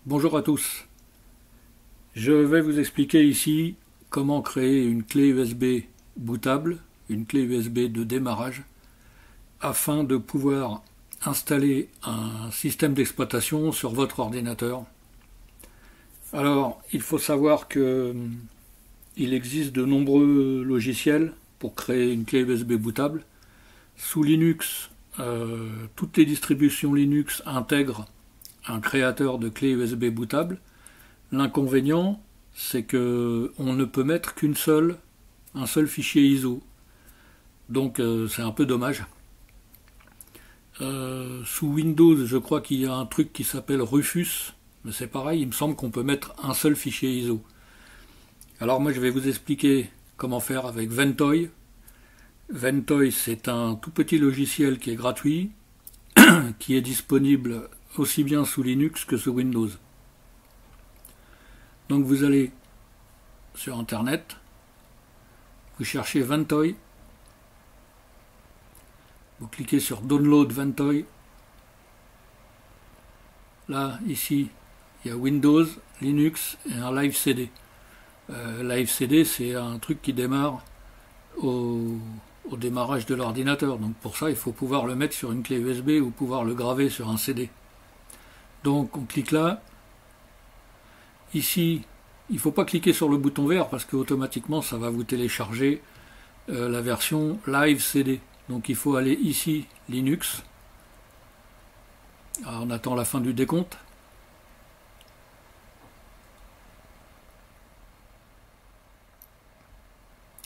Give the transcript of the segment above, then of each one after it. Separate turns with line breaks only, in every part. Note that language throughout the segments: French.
Bonjour à tous. Je vais vous expliquer ici comment créer une clé USB bootable, une clé USB de démarrage, afin de pouvoir installer un système d'exploitation sur votre ordinateur. Alors, il faut savoir que il existe de nombreux logiciels pour créer une clé USB bootable. Sous Linux, toutes les distributions Linux intègrent un créateur de clé USB bootable. L'inconvénient, c'est que on ne peut mettre un seul fichier ISO. Donc c'est un peu dommage. Sous Windows, je crois qu'il y a un truc qui s'appelle Rufus, mais c'est pareil, il me semble qu'on peut mettre un seul fichier ISO. Alors moi je vais vous expliquer comment faire avec Ventoy. Ventoy, c'est un tout petit logiciel qui est gratuit, qui est disponible aussi bien sous Linux que sous Windows. Donc vous allez sur Internet, vous cherchez Ventoy, vous cliquez sur Download Ventoy. Là, ici, il y a Windows, Linux et un Live CD. Live CD, c'est un truc qui démarre au démarrage de l'ordinateur. Donc pour ça, il faut pouvoir le mettre sur une clé USB ou pouvoir le graver sur un CD. Donc on clique là. Ici, il ne faut pas cliquer sur le bouton vert parce qu'automatiquement ça va vous télécharger la version Live CD. Donc il faut aller ici, Linux. Alors, on attend la fin du décompte.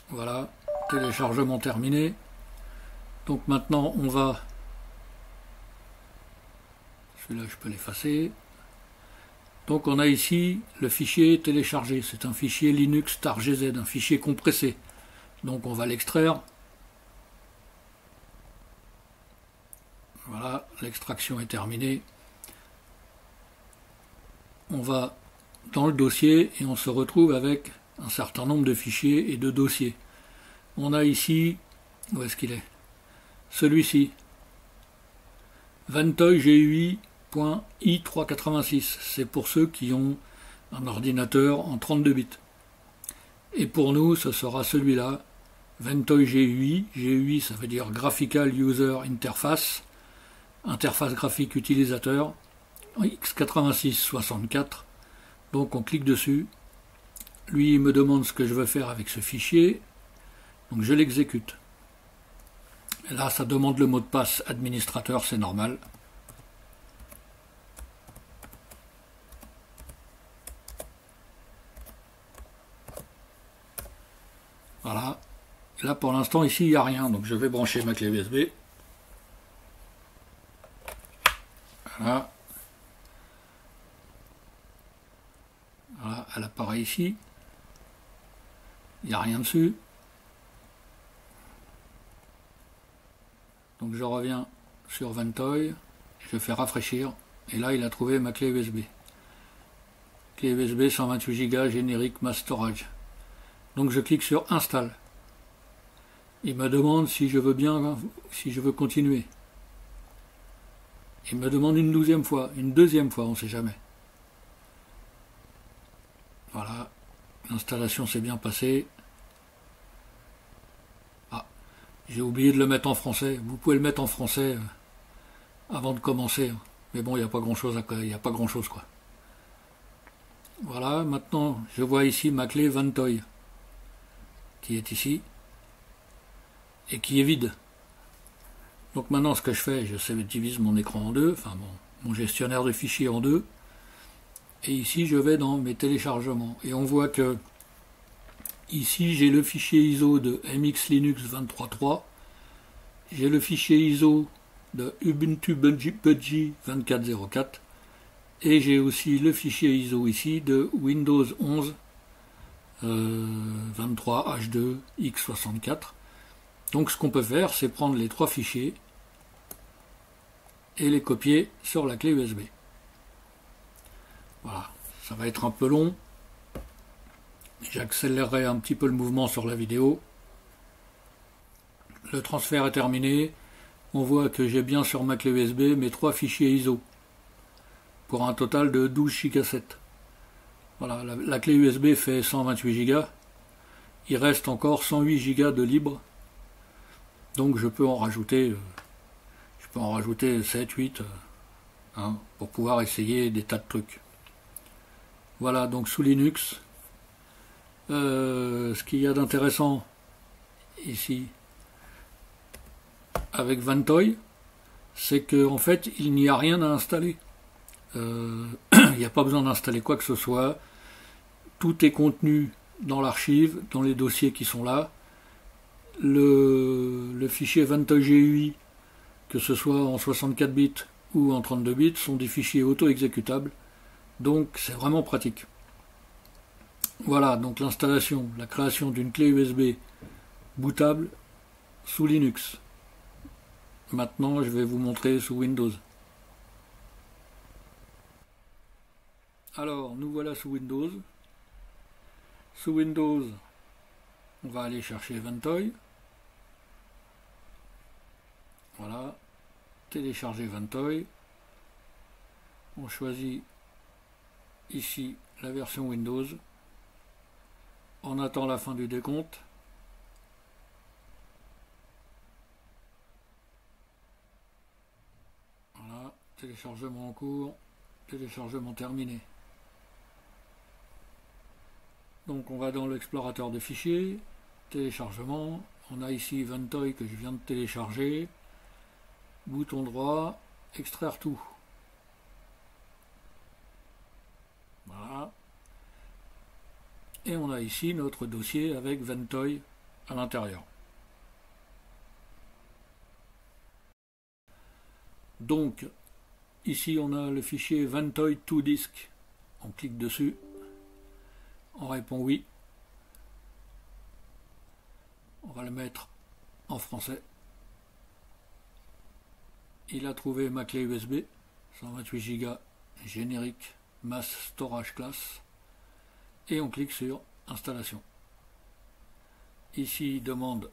Voilà, téléchargement terminé. Donc maintenant on va... Celui-là je peux l'effacer. Donc on a ici le fichier téléchargé, c'est un fichier Linux tar.gz, un fichier compressé. Donc on va l'extraire. Voilà, l'extraction est terminée. On va dans le dossier et on se retrouve avec un certain nombre de fichiers et de dossiers. On a ici, où est-ce qu'il est? Celui-ci, Ventoy GUI.i386, c'est pour ceux qui ont un ordinateur en 32 bits. Et pour nous, ce sera celui-là, Ventoy GUI. GUI, ça veut dire Graphical User Interface, interface graphique utilisateur, x86-64. Donc on clique dessus. Lui, il me demande ce que je veux faire avec ce fichier. Donc je l'exécute. Là, ça demande le mot de passe administrateur, c'est normal. Voilà. Là, pour l'instant, ici, il n'y a rien. Donc je vais brancher ma clé USB. Voilà. Voilà, elle apparaît ici. Il n'y a rien dessus. Donc je reviens sur Ventoy, je fais rafraîchir, et là il a trouvé ma clé USB. Clé USB 128 Go générique mass storage. Donc je clique sur Install. Il me demande si je veux bien, si je veux continuer. Il me demande une deuxième fois, on ne sait jamais. Voilà, l'installation s'est bien passée. J'ai oublié de le mettre en français. Vous pouvez le mettre en français avant de commencer. Mais bon, il n'y a pas grand-chose quoi. Voilà, maintenant, je vois ici ma clé Ventoy, qui est ici, et qui est vide. Donc maintenant, ce que je fais, je divise mon écran en deux, enfin mon gestionnaire de fichiers en deux, et ici, je vais dans mes téléchargements. Et on voit que ici, j'ai le fichier ISO de MX Linux 23.3, j'ai le fichier ISO de Ubuntu Budgie 24.04, et j'ai aussi le fichier ISO ici de Windows 11 23H2 x64. Donc ce qu'on peut faire, c'est prendre les trois fichiers et les copier sur la clé USB. Voilà, ça va être un peu long. J'accélérerai un petit peu le mouvement sur la vidéo. Le transfert est terminé. On voit que j'ai bien sur ma clé USB mes trois fichiers ISO. pour un total de 12 Go 7. Voilà, la clé USB fait 128 Go. Il reste encore 108 Go de libre. Donc je peux en rajouter 7, 8 pour pouvoir essayer des tas de trucs. Voilà, donc sous Linux, ce qu'il y a d'intéressant ici avec Vantoy, c'est qu'en fait il n'y a rien à installer. Il n'y a pas besoin d'installer quoi que ce soit. Tout est contenu dans l'archive, dans les dossiers qui sont là. Le fichier Vantoy GUI, que ce soit en 64 bits ou en 32 bits, sont des fichiers auto-exécutables. Donc c'est vraiment pratique. Voilà, donc l'installation, la création d'une clé USB bootable sous Linux. Maintenant, je vais vous montrer sous Windows. Alors, nous voilà sous Windows. Sous Windows, on va aller chercher Vantoy. Voilà, télécharger Vantoy. On choisit ici la version Windows. On attend la fin du décompte. Voilà, téléchargement en cours, téléchargement terminé. Donc on va dans l'explorateur de fichiers, téléchargement. On a ici Vantoy que je viens de télécharger. Bouton droit, extraire tout. Voilà. Et on a ici notre dossier avec Vantoy à l'intérieur. Donc, ici on a le fichier Vantoy to disk. On clique dessus. On répond oui. On va le mettre en français. Il a trouvé ma clé USB, 128 Go générique, mass storage class. Et on clique sur installation. Ici il demande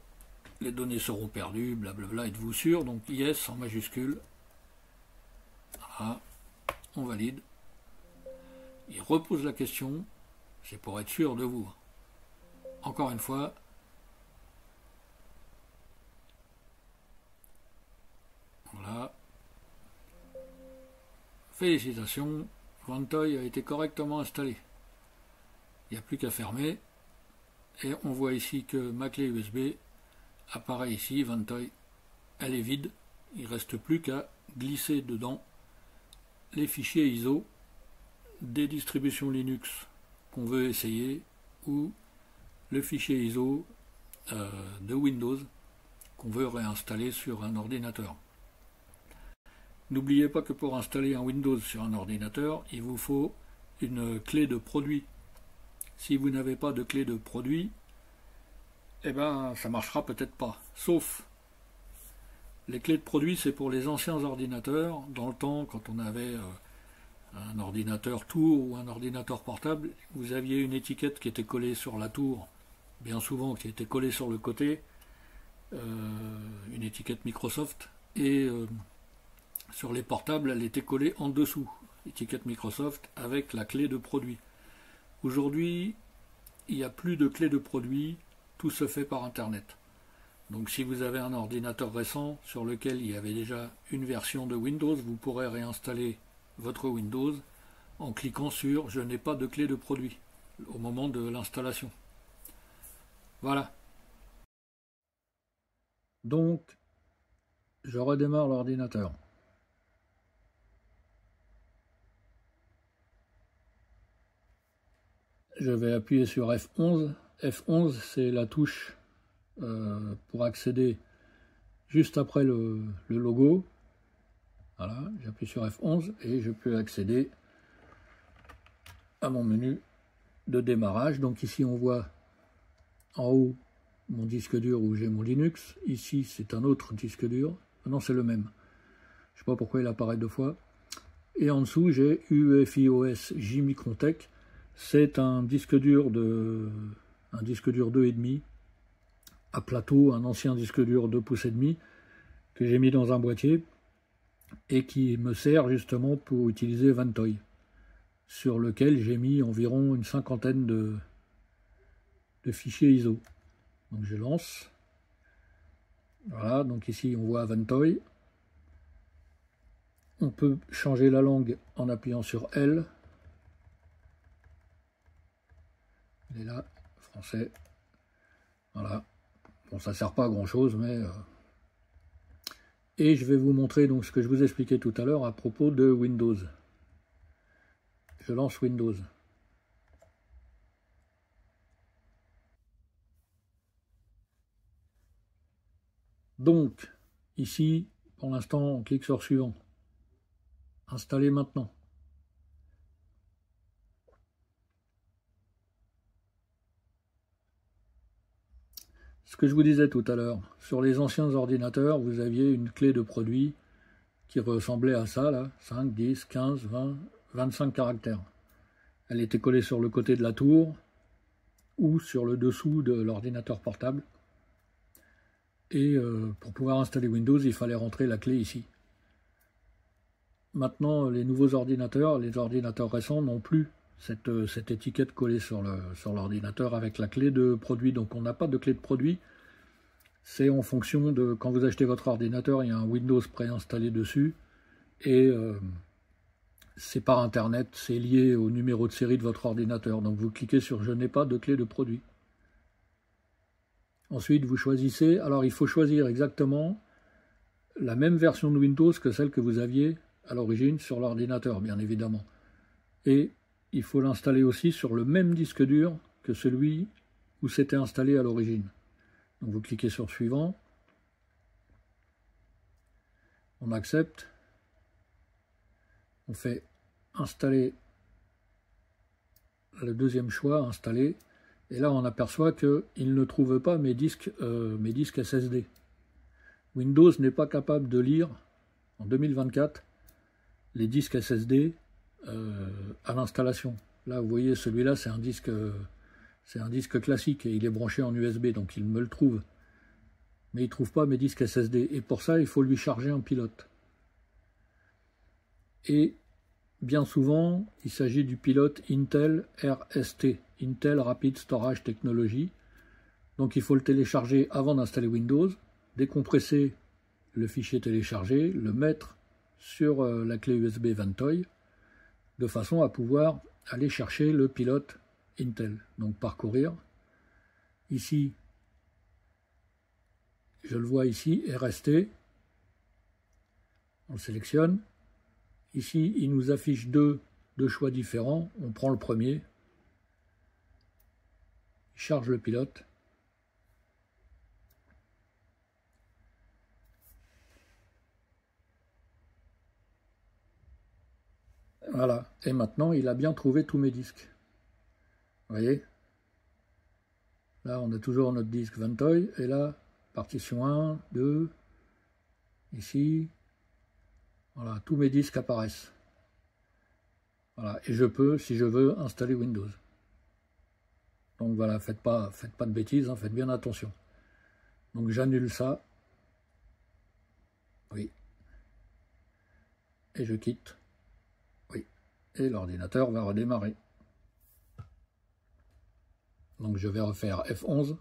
les données seront perdues, blablabla, êtes-vous sûr? Donc yes en majuscule. Voilà, on valide. Il repose la question, c'est pour être sûr de vous. Encore une fois. Voilà. Félicitations, Vantoy a été correctement installé. Il n'y a plus qu'à fermer. Et on voit ici que ma clé USB apparaît ici, Vantoy. Elle est vide. Il ne reste plus qu'à glisser dedans les fichiers ISO des distributions Linux qu'on veut essayer ou le fichier ISO de Windows qu'on veut réinstaller sur un ordinateur. N'oubliez pas que pour installer un Windows sur un ordinateur, il vous faut une clé de produit. Si vous n'avez pas de clé de produit, eh ben ça marchera peut-être pas. Sauf les clés de produit, c'est pour les anciens ordinateurs. Dans le temps, quand on avait un ordinateur tour ou un ordinateur portable, vous aviez une étiquette qui était collée sur la tour, bien souvent qui était collée sur le côté, une étiquette Microsoft, et sur les portables, elle était collée en dessous, étiquette Microsoft avec la clé de produit. Aujourd'hui, il n'y a plus de clé de produit, tout se fait par Internet. Donc si vous avez un ordinateur récent sur lequel il y avait déjà une version de Windows, vous pourrez réinstaller votre Windows en cliquant sur « Je n'ai pas de clé de produit » au moment de l'installation. Voilà. Donc, je redémarre l'ordinateur. Je vais appuyer sur F11. F11, c'est la touche pour accéder juste après le logo. Voilà, j'appuie sur F11 et je peux accéder à mon menu de démarrage. Donc ici, on voit en haut mon disque dur où j'ai mon Linux. Ici, c'est un autre disque dur. Non, c'est le même. Je ne sais pas pourquoi il apparaît deux fois. Et en dessous, j'ai UEFI-OS J Microntech. C'est un disque dur 2,5 à plateau, un ancien disque dur 2,5 pouces que j'ai mis dans un boîtier. et qui me sert justement pour utiliser Ventoy, sur lequel j'ai mis environ une cinquantaine de fichiers ISO. Donc je lance. Voilà, donc ici on voit Ventoy. On peut changer la langue en appuyant sur L. Il est là, français. Voilà. Bon, ça sert pas à grand chose, mais... Et je vais vous montrer donc ce que je vous expliquais tout à l'heure à propos de Windows. Je lance Windows. Donc, ici, pour l'instant, on clique sur suivant. Installer maintenant. Ce que je vous disais tout à l'heure, sur les anciens ordinateurs, vous aviez une clé de produit qui ressemblait à ça, là, 5, 10, 15, 20, 25 caractères. Elle était collée sur le côté de la tour ou sur le dessous de l'ordinateur portable. Et pour pouvoir installer Windows, il fallait rentrer la clé ici. Maintenant, les nouveaux ordinateurs, les ordinateurs récents n'ont plus cette étiquette collée sur l'ordinateur avec la clé de produit. Donc on n'a pas de clé de produit. C'est en fonction de quand vous achetez votre ordinateur, il y a un Windows préinstallé dessus. Et c'est par Internet, c'est lié au numéro de série de votre ordinateur. Donc vous cliquez sur « Je n'ai pas de clé de produit ». Ensuite, vous choisissez. Alors il faut choisir exactement la même version de Windows que celle que vous aviez à l'origine sur l'ordinateur, bien évidemment. Et il faut l'installer aussi sur le même disque dur que celui où c'était installé à l'origine. Donc vous cliquez sur suivant, on accepte, on fait installer le deuxième choix, installer, et là on aperçoit qu'il ne trouve pas mes disques SSD. Windows n'est pas capable de lire en 2024 les disques SSD à l'installation. Là vous voyez, celui-là c'est un disque classique et il est branché en USB, donc il me le trouve. Mais il ne trouve pas mes disques SSD. Et pour ça, il faut lui charger un pilote. Et bien souvent, il s'agit du pilote Intel RST, Intel Rapid Storage Technology. Donc il faut le télécharger avant d'installer Windows, décompresser le fichier téléchargé, le mettre sur la clé USB Ventoy, de façon à pouvoir aller chercher le pilote Intel. Donc parcourir. Ici, je le vois ici, RST. On le sélectionne. Ici, il nous affiche deux choix différents. On prend le premier. Il charge le pilote. Voilà. Et maintenant, il a bien trouvé tous mes disques. Vous voyez? Là, on a toujours notre disque Ventoy. Et là, partition 1, 2, ici. Voilà, tous mes disques apparaissent. Voilà, et je peux, si je veux, installer Windows. Donc voilà, faites pas de bêtises, hein, faites bien attention. Donc j'annule ça. Oui. Et je quitte. Oui. Et l'ordinateur va redémarrer. Donc je vais refaire F11.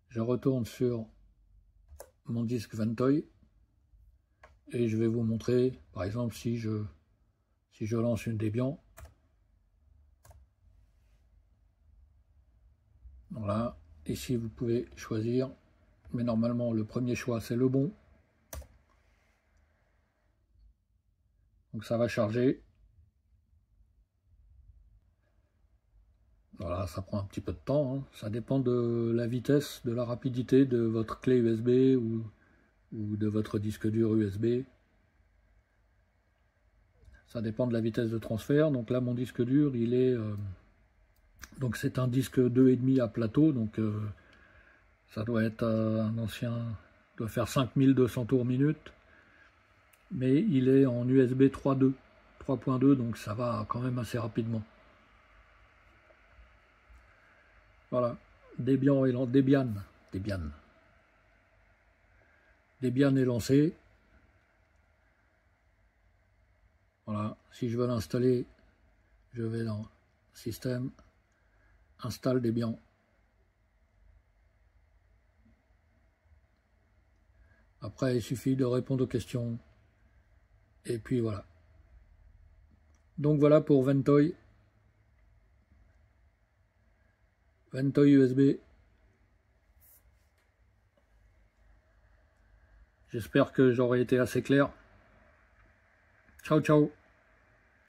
Je retourne sur mon disque Ventoy. Et je vais vous montrer, par exemple, si je lance une Debian. Voilà. Ici, vous pouvez choisir. Mais normalement, le premier choix, c'est le bon. Donc ça va charger. Voilà, ça prend un petit peu de temps, hein. Ça dépend de la vitesse, de la rapidité de votre clé USB ou de votre disque dur USB. Ça dépend de la vitesse de transfert. Donc là, mon disque dur, il est... donc c'est un disque 2,5 à plateau, donc ça doit être un ancien... doit faire 5200 tours minute. Mais il est en USB 3.2, donc ça va quand même assez rapidement. Voilà, Debian. Debian est lancé. Voilà, si je veux l'installer, je vais dans Système, Installe Debian. Après, il suffit de répondre aux questions. Et puis voilà. Donc voilà pour Ventoy. Ventoy USB. J'espère que j'aurai été assez clair. Ciao, ciao.